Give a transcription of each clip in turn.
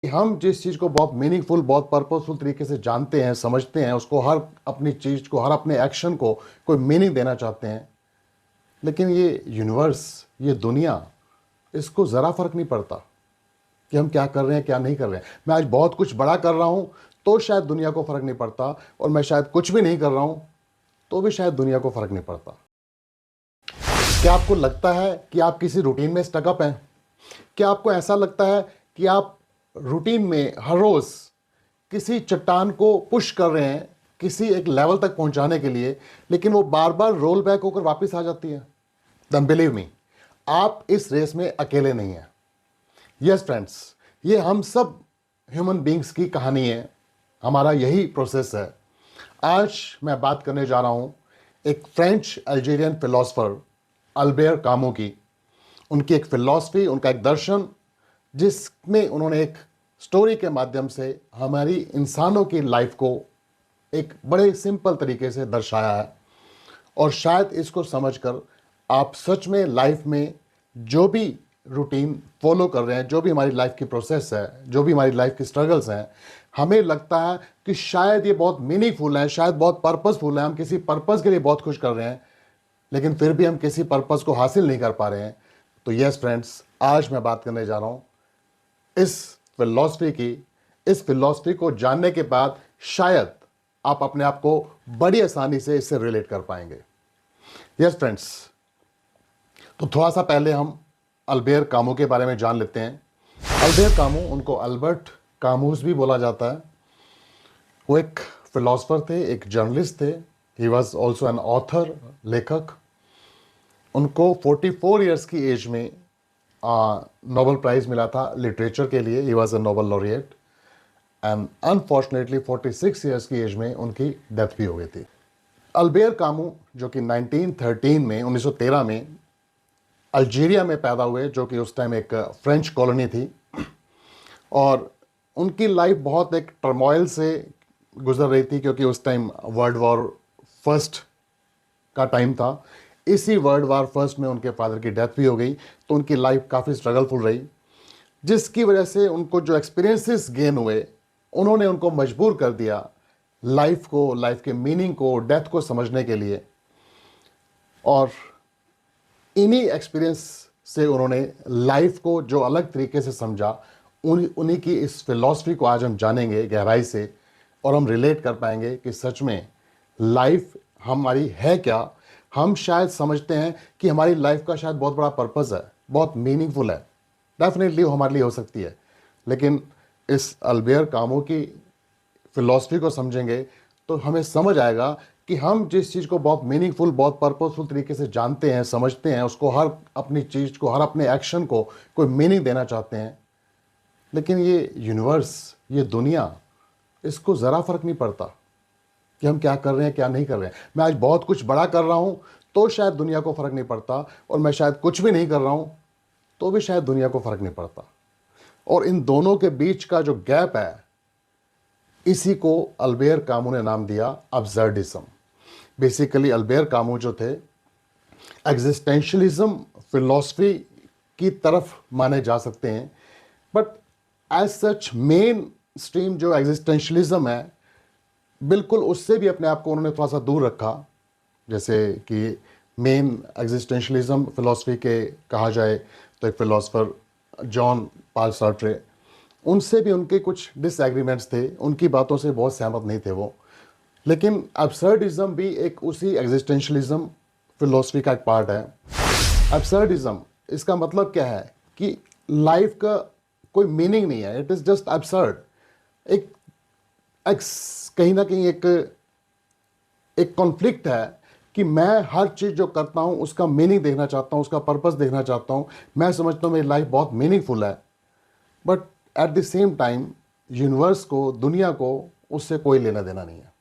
कि हम जिस चीज़ को बहुत मीनिंगफुल, बहुत पर्पसफुल तरीके से जानते हैं, समझते हैं, उसको हर अपनी चीज़ को, हर अपने एक्शन को कोई मीनिंग देना चाहते हैं, लेकिन ये यूनिवर्स, ये दुनिया, इसको ज़रा फर्क नहीं पड़ता कि हम क्या कर रहे हैं, क्या नहीं कर रहे हैं। मैं आज बहुत कुछ बड़ा कर रहा हूँ तो शायद दुनिया को फ़र्क नहीं पड़ता, और मैं शायद कुछ भी नहीं कर रहा हूँ तो भी शायद दुनिया को फ़र्क नहीं पड़ता। क्या आपको लगता है कि आप किसी रूटीन में स्टकअप हैं? क्या आपको ऐसा लगता है कि आप रूटीन में हर रोज़ किसी चट्टान को पुश कर रहे हैं किसी एक लेवल तक पहुंचाने के लिए, लेकिन वो बार बार रोल बैक होकर वापस आ जाती है? देन बिलीव मी, आप इस रेस में अकेले नहीं हैं। यस फ्रेंड्स, ये हम सब ह्यूमन बींग्स की कहानी है, हमारा यही प्रोसेस है। आज मैं बात करने जा रहा हूं एक French Algerian philosopher Albert Camus की। उनकी एक फिलॉसफी, उनका एक दर्शन, जिसमें उन्होंने एक स्टोरी के माध्यम से हमारी इंसानों की लाइफ को एक बड़े सिंपल तरीके से दर्शाया है। और शायद इसको समझकर आप सच में लाइफ में जो भी रूटीन फॉलो कर रहे हैं, जो भी हमारी लाइफ की प्रोसेस है, जो भी हमारी लाइफ की स्ट्रगल्स हैं, हमें लगता है कि शायद ये बहुत मीनिंगफुल है, शायद बहुत पर्पसफुल है, हम किसी पर्पस के लिए बहुत कुछ कर रहे हैं, लेकिन फिर भी हम किसी पर्पस को हासिल नहीं कर पा रहे हैं। तो यस फ्रेंड्स, आज मैं बात करने जा रहा हूँ इस फिलॉसफी की। इस फिलॉसफी को जानने के बाद शायद आप अपने आप को बड़ी आसानी से इससे रिलेट कर पाएंगे। यस फ्रेंड्स, तो थोड़ा सा पहले हम अल्बेर कामू के बारे में जान लेते हैं। अल्बेर कामू, उनको अल्बर्ट कामूस भी बोला जाता है। वो एक फिलोसोफर थे, एक जर्नलिस्ट थे। He was also an author, लेखक। उनको 44 ईयर्स की एज में नोबेल प्राइज मिला था लिटरेचर के लिए। He was a Nobel laureate, and unfortunately 46 years की एज में उनकी डेथ भी हो गई थी। अल्बेर कामू, जो कि 1913 में अल्जीरिया में पैदा हुए, जो कि उस टाइम एक फ्रेंच कॉलोनी थी, और उनकी लाइफ बहुत एक टर्मोइल से गुजर रही थी, क्योंकि उस टाइम वर्ल्ड वॉर फर्स्ट का टाइम था। इसी वर्ल्ड वॉर फर्स्ट में उनके फादर की डेथ भी हो गई, तो उनकी लाइफ काफ़ी स्ट्रगलफुल रही, जिसकी वजह से उनको जो एक्सपीरियंसेस गेन हुए, उन्होंने उनको मजबूर कर दिया लाइफ को, लाइफ के मीनिंग को, डेथ को समझने के लिए। और इन्हीं एक्सपीरियंस से उन्होंने लाइफ को जो अलग तरीके से समझा, उन्हीं की इस फिलॉसफी को आज हम जानेंगे गहराई से, और हम रिलेट कर पाएंगे कि सच में लाइफ हमारी है क्या। हम शायद समझते हैं कि हमारी लाइफ का शायद बहुत बड़ा पर्पस है, बहुत मीनिंगफुल है, डेफिनेटली वो हमारे लिए हो सकती है, लेकिन इस अल्बेर कामू की फिलॉसफी को समझेंगे तो हमें समझ आएगा कि हम जिस चीज़ को बहुत मीनिंगफुल, बहुत पर्पसफुल तरीके से जानते हैं, समझते हैं, उसको हर अपनी चीज़ को, हर अपने एक्शन को कोई मीनिंग देना चाहते हैं, लेकिन ये यूनिवर्स, ये दुनिया, इसको ज़रा फर्क नहीं पड़ता कि हम क्या कर रहे हैं, क्या नहीं कर रहे हैं। मैं आज बहुत कुछ बड़ा कर रहा हूँ तो शायद दुनिया को फ़र्क नहीं पड़ता, और मैं शायद कुछ भी नहीं कर रहा हूँ तो भी शायद दुनिया को फ़र्क नहीं पड़ता। और इन दोनों के बीच का जो गैप है, इसी को अल्बेर कामू ने नाम दिया absurdism। बेसिकली अल्बेर कामू जो थे, existentialism फिलॉसफी की तरफ माने जा सकते हैं, but as such mainstream जो existentialism है, बिल्कुल उससे भी अपने आप को उन्होंने थोड़ा सा दूर रखा। जैसे कि मेन existentialism फिलॉसफी के कहा जाए तो एक फिलोसोफर जॉन पॉल सार्ट्रे, उनसे भी उनके कुछ डिसएग्रीमेंट्स थे, उनकी बातों से बहुत सहमत नहीं थे वो। लेकिन अब्सर्डिज्म भी एक उसी एग्जिस्टेंशलिज्म फिलॉसफी का एक पार्ट है। अब्सर्डिज्म, इसका मतलब क्या है कि लाइफ का कोई मीनिंग नहीं है, इट इज़ जस्ट अब्सर्ड। एक कहीं ना कहीं एक कॉन्फ्लिक्ट है कि मैं हर चीज़ जो करता हूँ उसका मीनिंग देखना चाहता हूँ, उसका पर्पस देखना चाहता हूँ। मैं समझता हूँ मेरी लाइफ बहुत मीनिंगफुल है, but at the same time universe को, दुनिया को उससे कोई लेना देना नहीं है।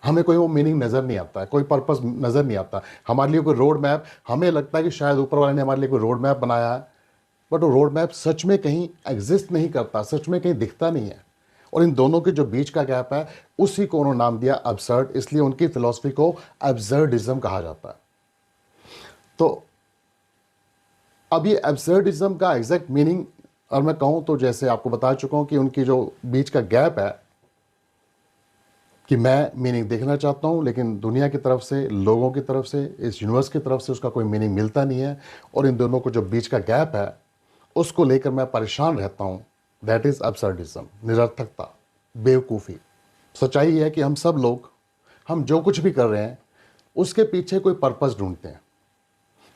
हमें कोई वो मीनिंग नज़र नहीं आता है, कोई पर्पस नज़र नहीं आता। हमारे लिए कोई रोड मैप, हमें लगता है कि शायद ऊपर वाले ने हमारे लिए कोई रोड मैप बनाया है, बट वो रोड मैप सच में कहीं एग्जिस्ट नहीं करता, सच में कहीं दिखता नहीं है। और इन दोनों के जो बीच का गैप है, उसी को उन्होंने नाम दिया अब्सर्ड, इसलिए उनकी फिलॉसफी को अब्सर्डिज्म कहा जाता है। तो अब ये अब्सर्डिज्म का एग्जैक्ट मीनिंग और मैं कहूँ तो जैसे आपको बता चुका हूँ कि उनकी जो बीच का गैप है कि मैं मीनिंग देखना चाहता हूँ, लेकिन दुनिया की तरफ से, लोगों की तरफ से, इस यूनिवर्स की तरफ से उसका कोई मीनिंग मिलता नहीं है, और इन दोनों को जो बीच का गैप है उसको लेकर मैं परेशान रहता हूँ। दैट इज़ absurdism, निरर्थकता, बेवकूफ़ी। सच्चाई है कि हम सब लोग, हम जो कुछ भी कर रहे हैं उसके पीछे कोई पर्पस ढूंढते हैं,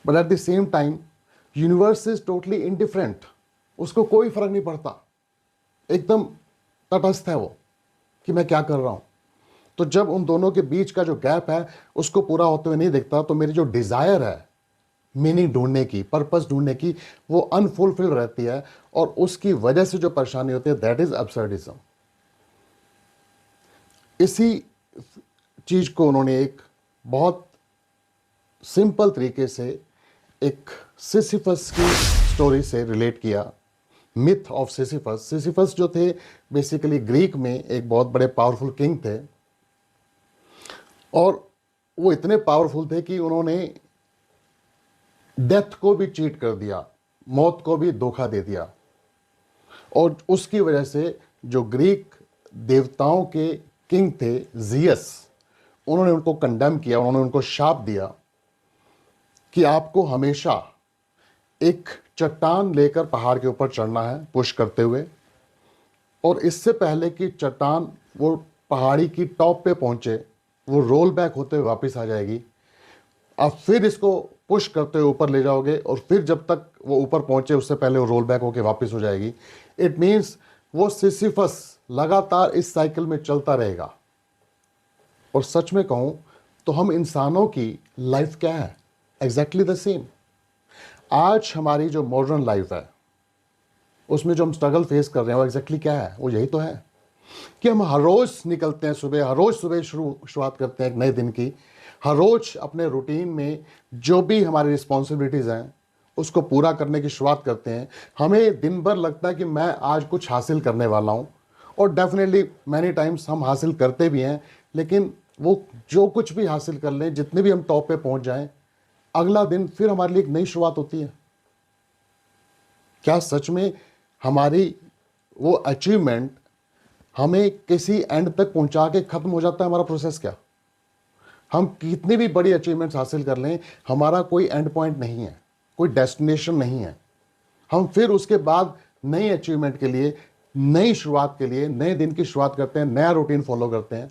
but at the same time universe is totally indifferent. उसको कोई फर्क नहीं पड़ता, एकदम तटस्थ है वो कि मैं क्या कर रहा हूं। तो जब उन दोनों के बीच का जो गैप है उसको पूरा होते हुए नहीं दिखता, तो मेरी जो डिजायर है मीनिंग ढूंढने की, पर्पस ढूंढने की, वो अनफुलफिल रहती है, और उसकी वजह से जो परेशानी होती है दैट इज absurdism। इसी चीज को उन्होंने एक बहुत सिंपल तरीके से एक सिसिफस की स्टोरी से रिलेट किया। Myth of Sisyphus. सिसिफस जो थे बेसिकली ग्रीक में एक बहुत बड़े पावरफुल किंग थे, और वो इतने पावरफुल थे कि उन्होंने डेथ को भी चीट कर दिया, मौत को भी धोखा दे दिया, और उसकी वजह से जो ग्रीक देवताओं के किंग थे जियस, उन्होंने उनको कंडेम किया, उन्होंने उनको शाप दिया कि आपको हमेशा एक चट्टान लेकर पहाड़ के ऊपर चढ़ना है पुश करते हुए, और इससे पहले कि चट्टान वो पहाड़ी की टॉप पे पहुंचे वो रोल बैक होते हुए वापस आ जाएगी। आप फिर इसको पुश करते हुए ऊपर ले जाओगे, और फिर जब तक वो ऊपर पहुंचे उससे पहले वो रोल बैक होकर वापस हो जाएगी। इट मीन्स वो सिसिफस लगातार इस साइकिल में चलता रहेगा। और सच में कहूं तो हम इंसानों की लाइफ क्या है? Exactly the same. आज हमारी जो मॉडर्न लाइफ है उसमें जो हम स्ट्रगल फेस कर रहे हैं वो एग्जैक्टली क्या है? वो यही तो है कि हम हर रोज निकलते हैं सुबह, हर रोज सुबह शुरुआत करते हैं एक नए दिन की, हर रोज अपने रूटीन में जो भी हमारी रिस्पॉन्सिबिलिटीज हैं उसको पूरा करने की शुरुआत करते हैं। हमें दिन भर लगता है कि मैं आज कुछ हासिल करने वाला हूं, और डेफिनेटली मैनी टाइम्स हम हासिल करते भी हैं, लेकिन वो जो कुछ भी हासिल कर लें, जितने भी हम टॉप पे पहुंच जाएं, अगला दिन फिर हमारे लिए एक नई शुरुआत होती है। क्या सच में हमारी वो अचीवमेंट हमें किसी एंड तक पहुंचा के खत्म हो जाता है हमारा प्रोसेस? क्या हम कितनी भी बड़ी अचीवमेंट्स हासिल कर लें, हमारा कोई एंड पॉइंट नहीं है, कोई डेस्टिनेशन नहीं है। हम फिर उसके बाद नई अचीवमेंट के लिए, नई शुरुआत के लिए, नए दिन की शुरुआत करते हैं, नया रूटीन फॉलो करते हैं।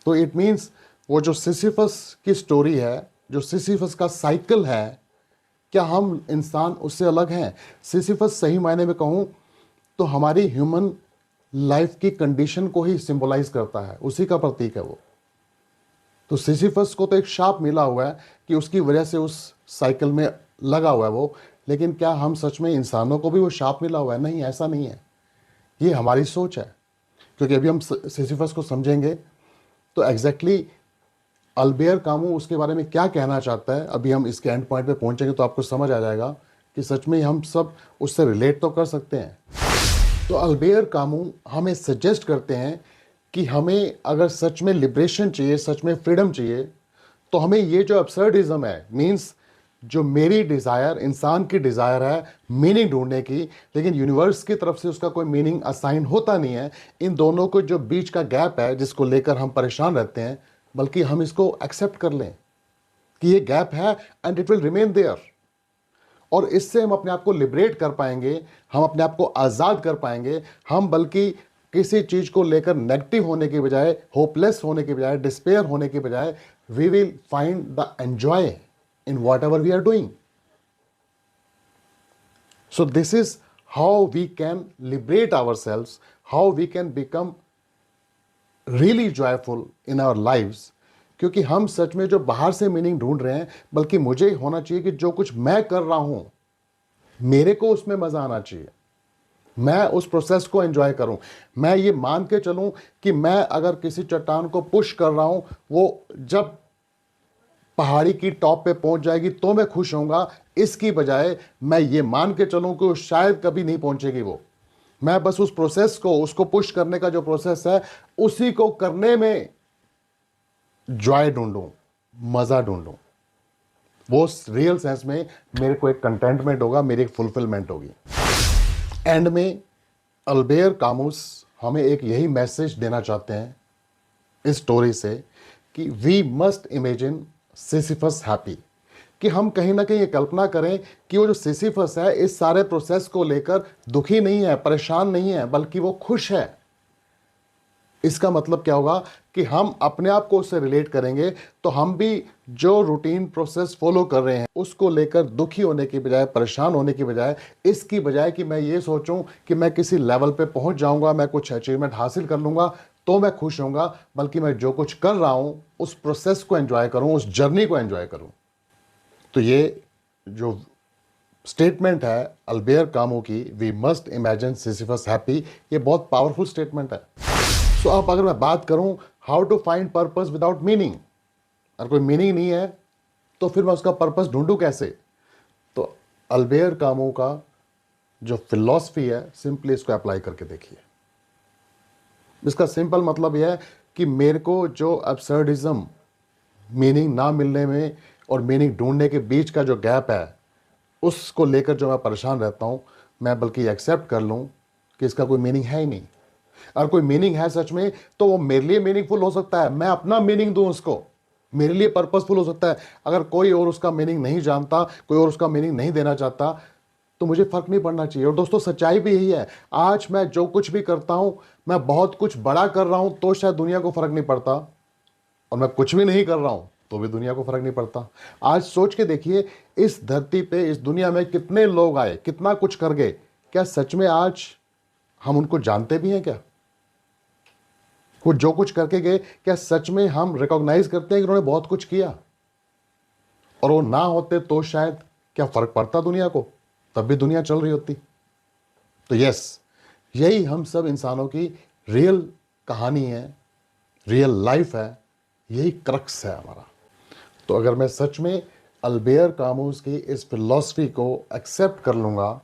तो इट मीन्स वो जो सिसिफस की स्टोरी है, जो सिसिफस का साइकिल है, क्या हम इंसान उससे अलग हैं? सिसिफस सही मायने में कहूं तो हमारी ह्यूमन लाइफ की कंडीशन को ही सिंबलाइज करता है, उसी का प्रतीक है वो। तो सिसिफस को तो एक शाप मिला हुआ है कि उसकी वजह से उस साइकिल में लगा हुआ है वो, लेकिन क्या हम सच में इंसानों को भी वो शाप मिला हुआ है? नहीं, ऐसा नहीं है। ये हमारी सोच है, क्योंकि अभी हम सिसिफस को समझेंगे तो एग्जैक्टली अल्बेयर कामू उसके बारे में क्या कहना चाहता है, अभी हम इसके एंड पॉइंट पे पहुंचेंगे तो आपको समझ आ जाएगा कि सच में हम सब उससे रिलेट तो कर सकते हैं। तो अल्बेयर कामू हमें सजेस्ट करते हैं कि हमें अगर सच में लिबरेशन चाहिए, सच में फ्रीडम चाहिए, तो हमें ये जो absurdism है, मीन्स जो मेरी डिज़ायर, इंसान की डिज़ायर है मीनिंग ढूंढने की, लेकिन यूनिवर्स की तरफ से उसका कोई मीनिंग असाइन होता नहीं है, इन दोनों को जो बीच का गैप है जिसको लेकर हम परेशान रहते हैं, बल्कि हम इसको एक्सेप्ट कर लें कि ये गैप है and it will remain there. और इससे हम अपने आप को लिबरेट कर पाएंगे, हम अपने आप को आज़ाद कर पाएंगे। हम बल्कि किसी चीज़ को लेकर नेगेटिव होने के बजाय, होपलेस होने के बजाय, डिस्पेयर होने के बजाय, we will find the enjoy in whatever we are doing. So this is how we can liberate ourselves, how we can become really joyful in our lives. क्योंकि हम सच में जो बाहर से मीनिंग ढूंढ रहे हैं, बल्कि मुझे होना चाहिए कि जो कुछ मैं कर रहा हूं मेरे को उसमें मजा आना चाहिए, मैं उस प्रोसेस को एंजॉय करूं। मैं ये मान के चलूं कि मैं अगर किसी चट्टान को पुश कर रहा हूं, वो जब पहाड़ी की टॉप पे पहुंच जाएगी तो मैं खुश होऊंगा, इसकी बजाय मैं ये मान के चलूं कि वो शायद कभी नहीं पहुंचेगी। वो मैं बस उस प्रोसेस को, उसको पुश करने का जो प्रोसेस है, उसी को करने में जॉय ढूंढूं, मजा ढूंढूं। वो रियल सेंस में मेरे को एक कंटेंटमेंट होगा, मेरी एक फुलफिलमेंट होगी। एंड में अल्बेर कामुस हमें एक यही मैसेज देना चाहते हैं इस स्टोरी से कि we must imagine Sisyphus happy, कि हम कहीं ना कहीं ये कल्पना करें कि वो जो सिसिफस है इस सारे प्रोसेस को लेकर दुखी नहीं है, परेशान नहीं है, बल्कि वो खुश है। इसका मतलब क्या होगा कि हम अपने आप को उससे रिलेट करेंगे तो हम भी जो रूटीन प्रोसेस फॉलो कर रहे हैं उसको लेकर दुखी होने की बजाय, परेशान होने की बजाय, इसकी बजाय कि मैं ये सोचूं कि मैं किसी लेवल पे पहुंच जाऊंगा, मैं कुछ अचीवमेंट हासिल कर लूंगा तो मैं खुश होऊंगा, बल्कि मैं जो कुछ कर रहा हूं उस प्रोसेस को एंजॉय करूं, उस जर्नी को एंजॉय करूं। तो ये जो स्टेटमेंट है अल्बेर कामू की, we must imagine Sisyphus happy, ये बहुत पावरफुल स्टेटमेंट है। सो अब अगर मैं बात करूं how to find purpose without meaning, अगर कोई मीनिंग नहीं है तो फिर मैं उसका पर्पस ढूंढूं कैसे? तो अल्बेर कामू का जो फिलॉसफी है, सिंपली इसको अप्लाई करके देखिए। इसका सिंपल मतलब यह है कि मेरे को जो अब्सर्डिज्म, मीनिंग ना मिलने में और मीनिंग ढूंढने के बीच का जो गैप है, उसको लेकर जो मैं परेशान रहता हूं, मैं बल्कि एक्सेप्ट कर लूं कि इसका कोई मीनिंग है ही नहीं। अगर कोई मीनिंग है सच में तो वो मेरे लिए मीनिंगफुल हो सकता है, मैं अपना मीनिंग दूं उसको, मेरे लिए पर्पसफुल हो सकता है। अगर कोई और उसका मीनिंग नहीं जानता, कोई और उसका मीनिंग नहीं देना चाहता, तो मुझे फर्क नहीं पड़ना चाहिए। और दोस्तों सच्चाई भी यही है, आज मैं जो कुछ भी करता हूं, मैं बहुत कुछ बड़ा कर रहा हूं तो शायद दुनिया को फर्क नहीं पड़ता, और मैं कुछ भी नहीं कर रहा हूं तो भी दुनिया को फर्क नहीं पड़ता। आज सोच के देखिए, इस धरती पे, इस दुनिया में कितने लोग आए, कितना कुछ कर गए, क्या सच में आज हम उनको जानते भी हैं? क्या वो जो कुछ करके गए, क्या सच में हम रिकॉग्नाइज करते हैं कि उन्होंने बहुत कुछ किया? और वो ना होते तो शायद क्या फर्क पड़ता दुनिया को, तब भी दुनिया चल रही होती। तो यस, यही हम सब इंसानों की रियल कहानी है, रियल लाइफ है, यही क्रक्स है हमारा। तो अगर मैं सच में अल्बेर कामुस की इस फिलॉसफी को एक्सेप्ट कर लूंगा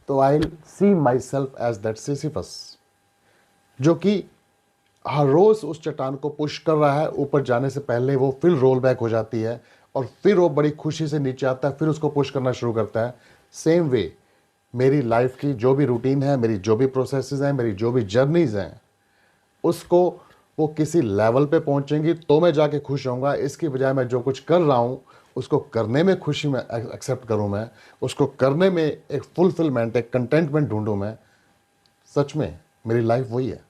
तो I will see my self as that Sisyphus, जो कि हर रोज उस चट्टान को पुश कर रहा है, ऊपर जाने से पहले वो फिर रोल बैक हो जाती है और फिर वो बड़ी खुशी से नीचे आता है, फिर उसको पुश करना शुरू करता है। सेम वे मेरी लाइफ की जो भी रूटीन है, मेरी जो भी प्रोसेसेस हैं, मेरी जो भी जर्नीज हैं, उसको वो किसी लेवल पे पहुंचेंगी तो मैं जाके खुश होऊंगा। इसकी बजाय मैं जो कुछ कर रहा हूं उसको करने में खुशी में एक्सेप्ट करूं, मैं उसको करने में एक फुलफिलमेंट, एक कंटेंटमेंट ढूंढूं मैं। सच में मेरी लाइफ वही है,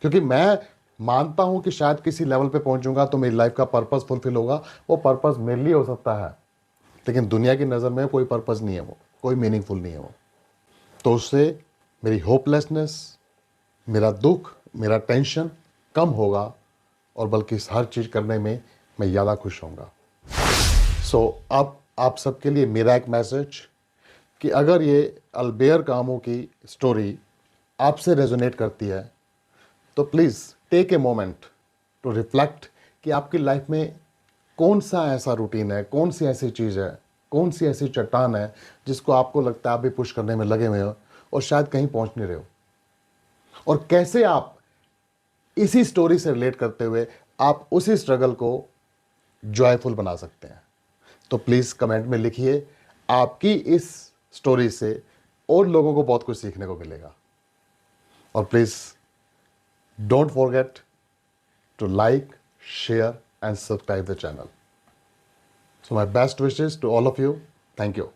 क्योंकि मैं मानता हूं कि शायद किसी लेवल पे पहुंचूंगा तो मेरी लाइफ का पर्पस फुलफिल होगा। वो पर्पस मेरे लिए हो सकता है, लेकिन दुनिया की नज़र में कोई पर्पस नहीं है, वो कोई मीनिंगफुल नहीं है वो। तो उससे मेरी होपलेसनेस, मेरा दुख, मेरा टेंशन कम होगा, और बल्कि हर चीज़ करने में मैं ज़्यादा खुश होऊंगा। सो अब आप सबके लिए मेरा एक मैसेज कि अगर ये अल्बेर कामू की स्टोरी आपसे रेजोनेट करती है तो please take a moment to reflect कि आपकी लाइफ में कौन सा ऐसा रूटीन है, कौन सी ऐसी चीज़ है, कौन सी ऐसी चट्टान है जिसको आपको लगता है आप भी पुश करने में लगे हुए हो और शायद कहीं पहुंच नहीं रहे हो, और कैसे आप इसी स्टोरी से रिलेट करते हुए आप उसी स्ट्रगल को जॉयफुल बना सकते हैं। तो प्लीज़ कमेंट में लिखिए, आपकी इस स्टोरी से और लोगों को बहुत कुछ सीखने को मिलेगा। और please don't forget to like, share and subscribe the channel. So my best wishes to all of you. Thank you.